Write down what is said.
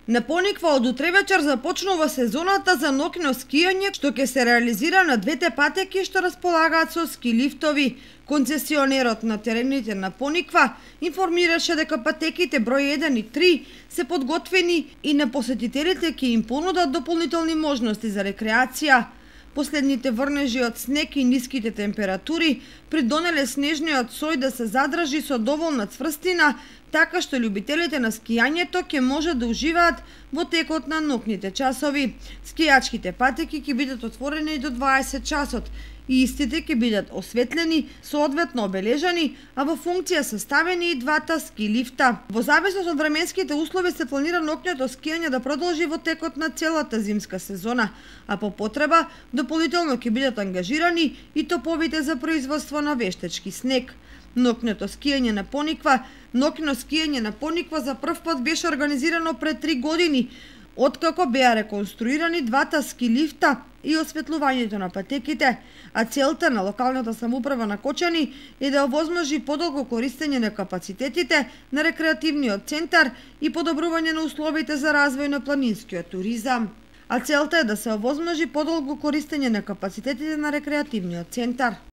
На Пониква од утре вечер започнува сезоната за ноќно скијање, што ќе се реализира на двете патеки што располагаат со ски лифтови. Концесионерот на терените на Пониква информираше дека патеките број 1 и 3 се подготвени и на посетителите ќе им понудат дополнителни можности за рекреација. Последните врнежи од снег и ниските температури придонеле снежниот сој да се задржи со доволна цврстина, така што љубителите на скијањето ќе може да уживаат во текот на ноќните часови. Скијачките патеки ќе бидат отворени до 20 часот и истите ќе бидат осветлени, соодветно обележани, а во функција се ставени и двата ски лифта. Во зависност од временските услови се планира ноќното скијање да продолжи во текот на целата зимска сезона, а по потреба дополнително ќе бидат ангажирани и топовите за производство на вештечки снег. Ноќно скијање на Пониква за прв пат беше организирано пред 3 години, откако беа реконструирани двата ски лифта и осветлувањето на патеките, а целта на локалната самоуправа на Кочани е да овозможи подолго користење на капацитетите на рекреативниот центар и подобрување на условите за развој на планинскиот туризам. А целта е да се овозможи подолго користење на капацитетите на рекреативниот центар.